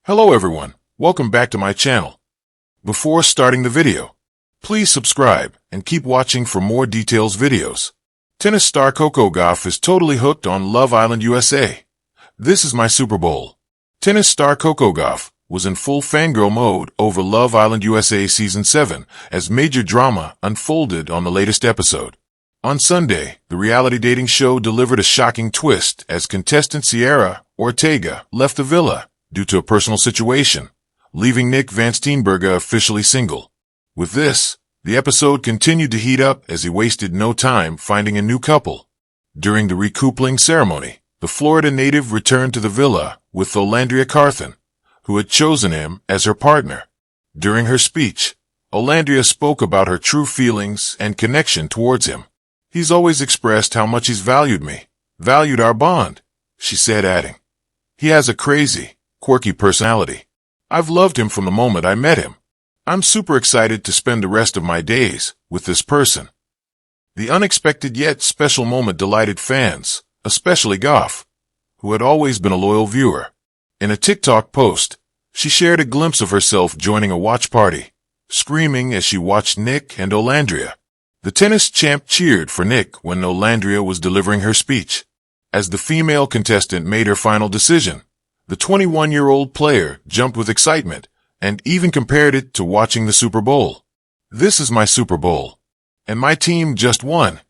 Hello everyone, welcome back to my channel. Before starting the video, please subscribe and keep watching for more details videos. Tennis star Coco Gauff is totally hooked on Love Island USA. This is my Super Bowl. Tennis star Coco Gauff was in full fangirl mode over Love Island USA Season 7 as major drama unfolded on the latest episode. On Sunday, the reality dating show delivered a shocking twist as contestant Sierra Ortega left the villa due to a personal situation, leaving Nick Van Steenbergen officially single. With this, the episode continued to heat up as he wasted no time finding a new couple. During the recoupling ceremony, the Florida native returned to the villa with Olandria Carthen, who had chosen him as her partner. During her speech, Olandria spoke about her true feelings and connection towards him. "He's always expressed how much he's valued me, valued our bond," she said, adding, "He has a crazy, quirky personality. I've loved him from the moment I met him. I'm super excited to spend the rest of my days with this person." The unexpected yet special moment delighted fans, especially Gauff, who had always been a loyal viewer. In a TikTok post, she shared a glimpse of herself joining a watch party, screaming as she watched Nick and Olandria. The tennis champ cheered for Nick when Olandria was delivering her speech. As the female contestant made her final decision, the 21-year-old player jumped with excitement and even compared it to watching the Super Bowl. "This is my Super Bowl, and my team just won,"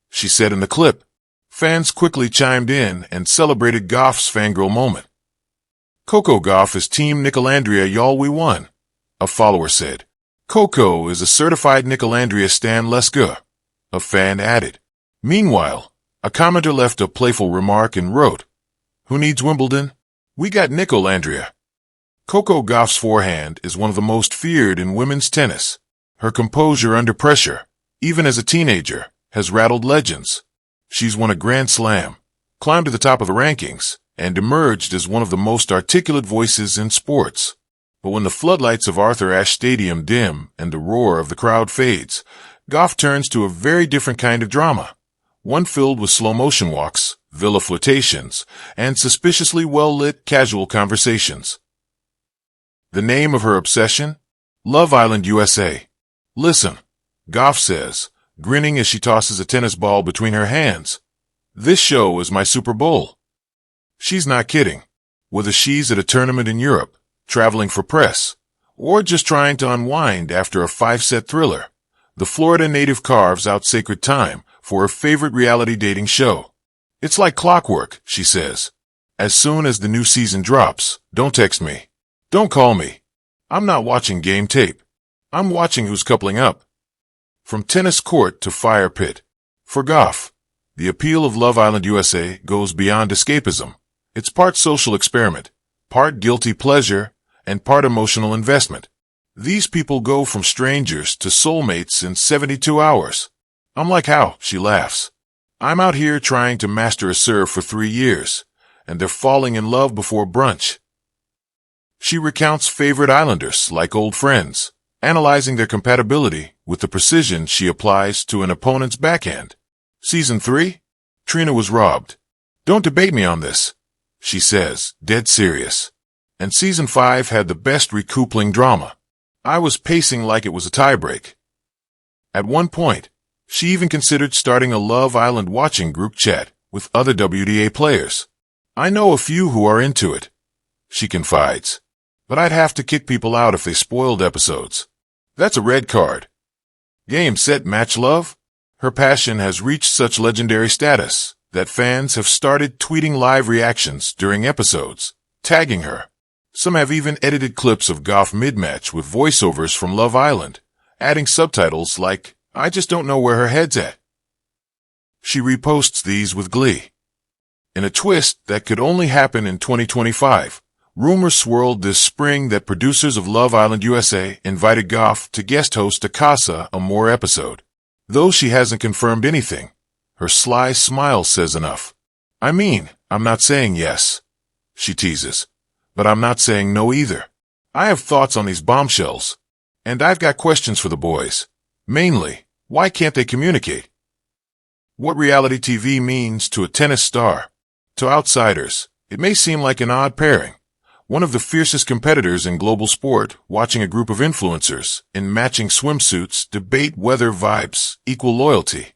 she said in the clip. Fans quickly chimed in and celebrated Gauff's fangirl moment. "Coco Gauff is Team Nicolandria, y'all, we won," a follower said. "Coco is a certified Nicolandria stan, let's go," a fan added. Meanwhile, a commenter left a playful remark and wrote, "Who needs Wimbledon? We got Nicolandria." Coco Gauff's forehand is one of the most feared in women's tennis. Her composure under pressure, even as a teenager, has rattled legends. She's won a Grand Slam, climbed to the top of the rankings, and emerged as one of the most articulate voices in sports. But when the floodlights of Arthur Ashe Stadium dim and the roar of the crowd fades, Gauff turns to a very different kind of drama, one filled with slow-motion walks, villa flirtations, and suspiciously well-lit casual conversations. The name of her obsession? Love Island USA. "Listen," Gauff says, grinning as she tosses a tennis ball between her hands. "This show is my Super Bowl." She's not kidding. Whether she's at a tournament in Europe, traveling for press, or just trying to unwind after a 5-set thriller, the Florida native carves out sacred time for her favorite reality dating show. "It's like clockwork," she says. "As soon as the new season drops, don't text me. Don't call me. I'm not watching game tape. I'm watching who's coupling up." From tennis court to fire pit. For Gauff, the appeal of Love Island USA goes beyond escapism. It's part social experiment, part guilty pleasure, and part emotional investment. These people go from strangers to soulmates in 72 hours. "I'm like how," she laughs. "I'm out here trying to master a serve for 3 years, and they're falling in love before brunch." She recounts favorite islanders like old friends, analyzing their compatibility with the precision she applies to an opponent's backhand. "Season 3? Trina was robbed. Don't debate me on this," she says, dead serious. "And Season 5 had the best recoupling drama. I was pacing like it was a tiebreak." At one point, she even considered starting a Love Island watching group chat with other WDA players. "I know a few who are into it," she confides, "but I'd have to kick people out if they spoiled episodes. That's a red card." Game, set, match, love? Her passion has reached such legendary status that fans have started tweeting live reactions during episodes, tagging her. Some have even edited clips of Gauff mid-match with voiceovers from Love Island, adding subtitles like, "I just don't know where her head's at." She reposts these with glee. In a twist that could only happen in 2025, rumors swirled this spring that producers of Love Island USA invited Gauff to guest host a Casa Amor episode. Though she hasn't confirmed anything, her sly smile says enough. "I mean, I'm not saying yes," she teases, "but I'm not saying no either. I have thoughts on these bombshells, and I've got questions for the boys. Mainly, why can't they communicate?" What reality TV means to a tennis star. To outsiders, it may seem like an odd pairing, one of the fiercest competitors in global sport, watching a group of influencers in matching swimsuits debate whether vibes equal loyalty.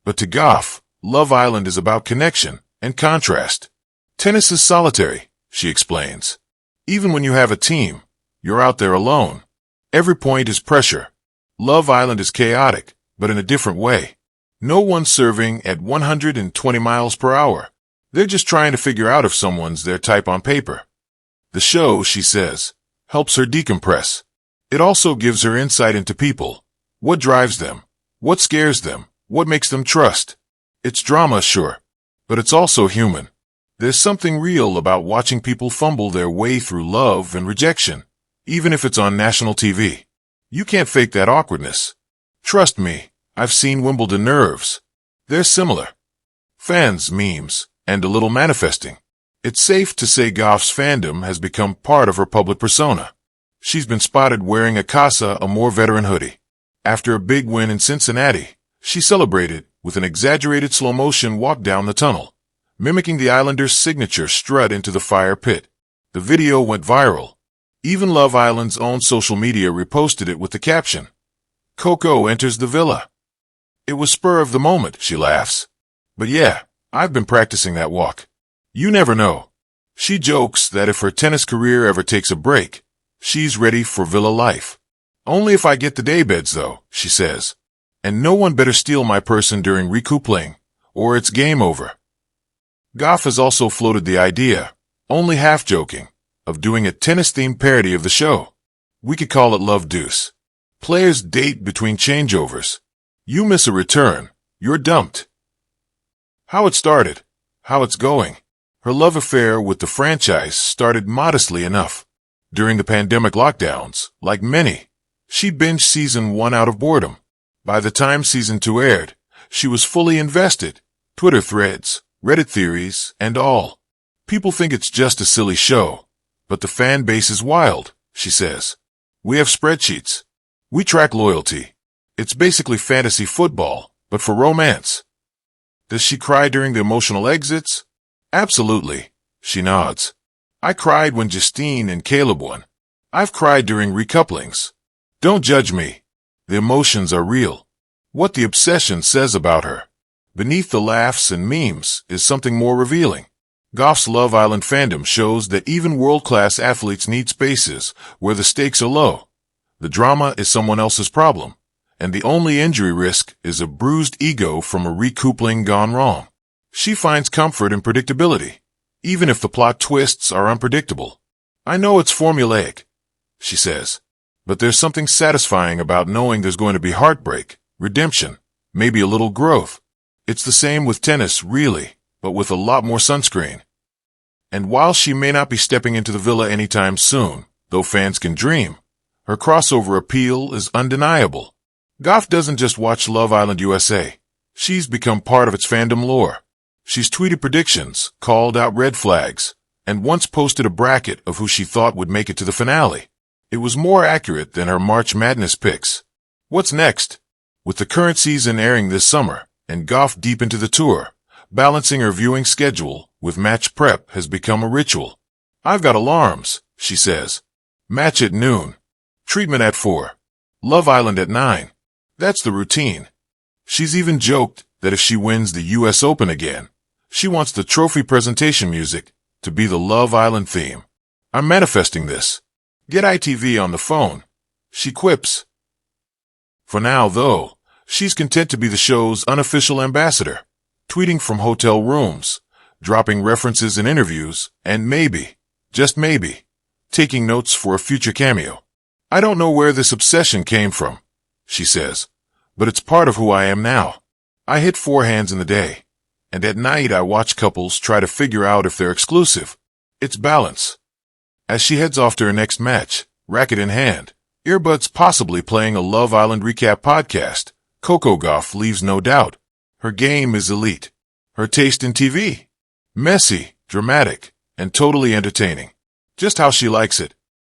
But to Gauff, Love Island is about connection and contrast. Tennis is solitary, she explains. Even when you have a team, you're out there alone. Every point is pressure. Love Island is chaotic, but in a different way. No one's serving at 120 miles per hour. They're just trying to figure out if someone's their type on paper. The show, she says, helps her decompress. It also gives her insight into people. What drives them? What scares them? What makes them trust? It's drama, sure, but it's also human. There's something real about watching people fumble their way through love and rejection, even if it's on national TV. You can't fake that awkwardness. Trust me, I've seen Wimbledon nerves. They're similar. Fans, memes, and a little manifesting. It's safe to say Gauff's fandom has become part of her public persona. She's been spotted wearing a Casa Amor veteran hoodie. After a big win in Cincinnati, she celebrated with an exaggerated slow-motion walk down the tunnel, mimicking the Islanders' signature strut into the fire pit. The video went viral. Even Love Island's own social media reposted it with the caption, "Coco enters the villa." It was spur of the moment, she laughs. But yeah, I've been practicing that walk. You never know. She jokes that if her tennis career ever takes a break, she's ready for villa life. Only if I get the daybeds, though, she says. And no one better steal my person during recoupling, or it's game over. Gauff has also floated the idea, only half joking, of doing a tennis-themed parody of the show. We could call it Love Deuce. Players date between changeovers. You miss a return, you're dumped. How it started, how it's going. Her love affair with the franchise started modestly enough. During the pandemic lockdowns, like many, she binged season 1 out of boredom. By the time season 2 aired, she was fully invested. Twitter threads, Reddit theories, and all. People think it's just a silly show, but the fan base is wild, she says. We have spreadsheets. We track loyalty. It's basically fantasy football, but for romance. Does she cry during the emotional exits? Absolutely, she nods. I cried when Justine and Caleb won. I've cried during recouplings. Don't judge me. The emotions are real. What the obsession says about her, beneath the laughs and memes, is something more revealing. Gauff's Love Island fandom shows that even world-class athletes need spaces where the stakes are low. The drama is someone else's problem, and the only injury risk is a bruised ego from a recoupling gone wrong. She finds comfort in predictability, even if the plot twists are unpredictable. I know it's formulaic, she says, but there's something satisfying about knowing there's going to be heartbreak, redemption, maybe a little growth. It's the same with tennis, really, but with a lot more sunscreen. And while she may not be stepping into the villa anytime soon, though fans can dream, her crossover appeal is undeniable. Gauff doesn't just watch Love Island USA. She's become part of its fandom lore. She's tweeted predictions, called out red flags, and once posted a bracket of who she thought would make it to the finale. It was more accurate than her March Madness picks. What's next? With the current season airing this summer, and Gauff deep into the tour, balancing her viewing schedule with match prep has become a ritual. I've got alarms, she says. Match at noon. Treatment at 4. Love Island at 9. That's the routine. She's even joked that if she wins the US Open again, she wants the trophy presentation music to be the Love Island theme. I'm manifesting this. Get ITV on the phone, she quips. For now, though, she's content to be the show's unofficial ambassador, tweeting from hotel rooms, dropping references in interviews, and maybe, just maybe, taking notes for a future cameo. I don't know where this obsession came from, she says, but it's part of who I am now. I hit 4 hands in the day, and at night I watch couples try to figure out if they're exclusive. It's balance. As she heads off to her next match, racket in hand, earbuds possibly playing a Love Island recap podcast, Coco Gauff leaves no doubt. Her game is elite. Her taste in TV? Messy, dramatic, and totally entertaining. Just how she likes it.